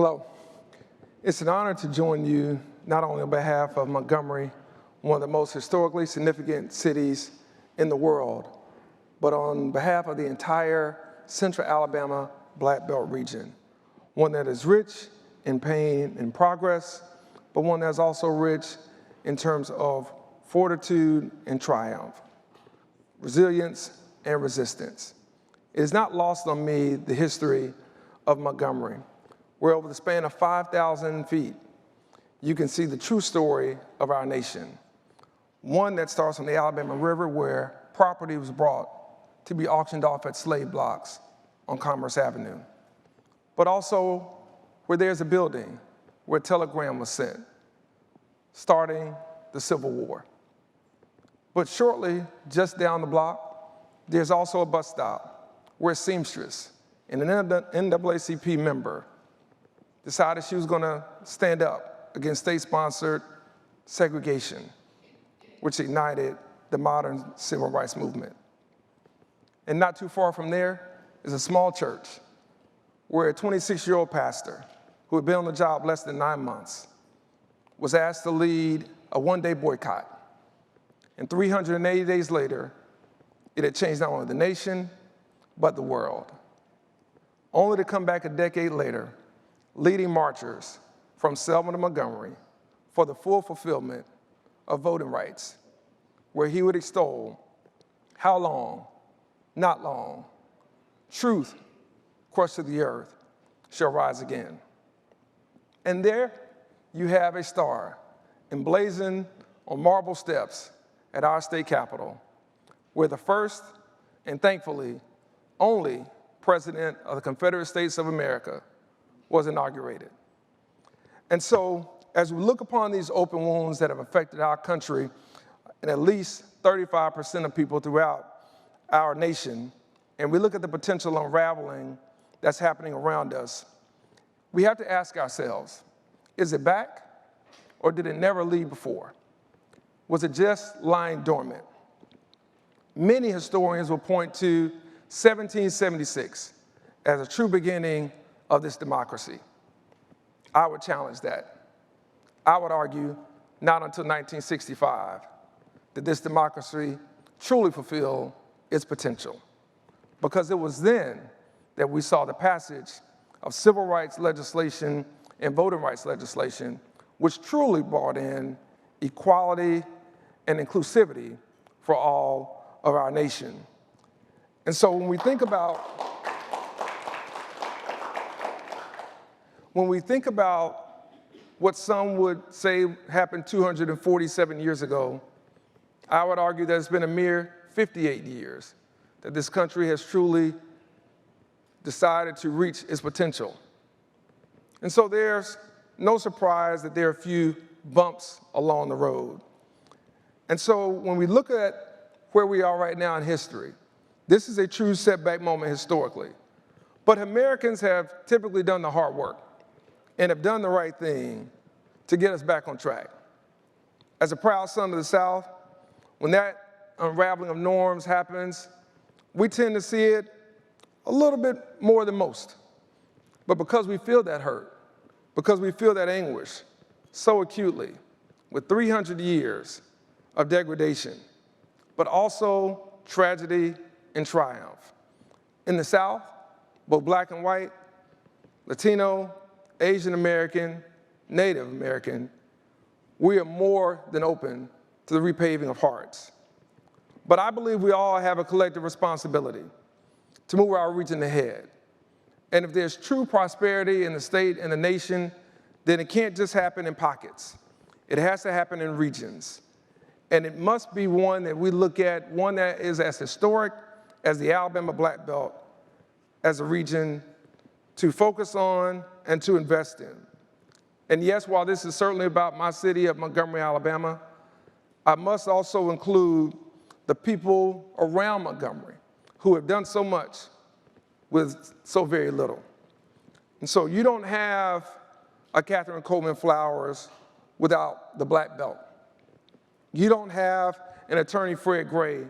Hello. It's an honor to join you not only on behalf of Montgomery, one of the most historically significant cities in the world, but on behalf of the entire Central Alabama Black Belt region, one that is rich in pain and progress, but one that's also rich in terms of fortitude and triumph, resilience and resistance. It is not lost on me the history of Montgomery, where over the span of 5,000 feet, you can see the true story of our nation. One that starts on the Alabama River, where property was brought to be auctioned off at slave blocks on Commerce Avenue, but also where there's a building where a telegram was sent, starting the Civil War. But shortly, just down the block, there's also a bus stop where a seamstress and an NAACP member decided she was going to stand up against state-sponsored segregation, which ignited the modern civil rights movement. And not too far from there is a small church where a 26-year-old pastor who had been on the job less than 9 months was asked to lead a one-day boycott. And 380 days later, it had changed not only the nation, but the world. Only to come back a decade later, leading marchers from Selma to Montgomery for the full fulfillment of voting rights, where he would extol, how long, not long, truth crushed to the earth shall rise again. And there you have a star emblazoned on marble steps at our state capitol, where the first and thankfully only president of the Confederate States of America was inaugurated. And so, as we look upon these open wounds that have affected our country and at least 35% of people throughout our nation, and we look at the potential unraveling that's happening around us, we have to ask ourselves, is it back or did it never leave before? Was it just lying dormant? Many historians will point to 1776 as a true beginning of this democracy. I would challenge that. I would argue not until 1965 did this democracy truly fulfill its potential, because it was then that we saw the passage of civil rights legislation and voting rights legislation, which truly brought in equality and inclusivity for all of our nation. And so when we think about what some would say happened 247 years ago, I would argue that it's been a mere 58 years that this country has truly decided to reach its potential. And so there's no surprise that there are a few bumps along the road. And so when we look at where we are right now in history, this is a true setback moment historically. But Americans have typically done the hard work and have done the right thing to get us back on track. As a proud son of the South, when that unraveling of norms happens, we tend to see it a little bit more than most. But because we feel that hurt, because we feel that anguish so acutely, with 300 years of degradation, but also tragedy and triumph. In the South, both black and white, Latino, Asian American, Native American, we are more than open to the repaving of hearts. But I believe we all have a collective responsibility to move our region ahead. And if there's true prosperity in the state and the nation, then it can't just happen in pockets. It has to happen in regions. And it must be one that we look at, one that is as historic as the Alabama Black Belt as a region to focus on and to invest in. And yes, while this is certainly about my city of Montgomery, Alabama, I must also include the people around Montgomery who have done so much with so very little. And so you don't have a Catherine Coleman Flowers without the Black Belt. You don't have an attorney Fred Gray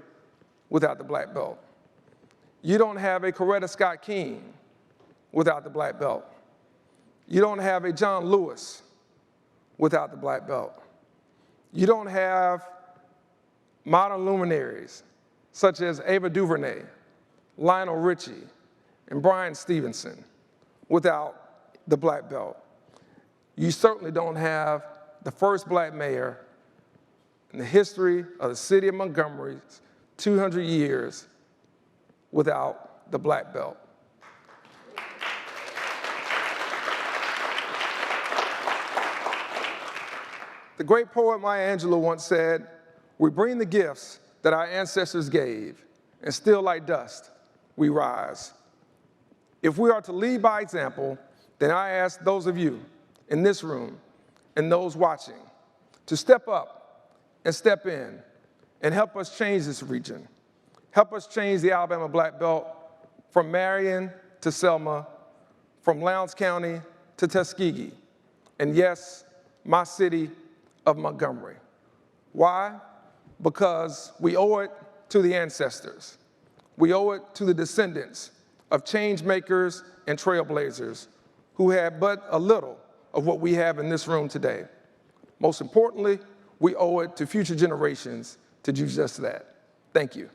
without the Black Belt. You don't have a Coretta Scott King without the Black Belt. You don't have a John Lewis without the black belt. You don't have modern luminaries such as Ava DuVernay, Lionel Richie, and Brian Stevenson without the black belt. You certainly don't have the first black mayor in the history of the city of Montgomery's 200 years without the black belt. The great poet Maya Angelou once said, "We bring the gifts that our ancestors gave, and still like dust, we rise." If we are to lead by example, then I ask those of you in this room and those watching to step up and step in and help us change this region. Help us change the Alabama Black Belt from Marion to Selma, from Lowndes County to Tuskegee, and yes, my city of Montgomery. Why? Because we owe it to the ancestors. We owe it to the descendants of change makers and trailblazers who had but a little of what we have in this room today. Most importantly, we owe it to future generations to do just that. Thank you.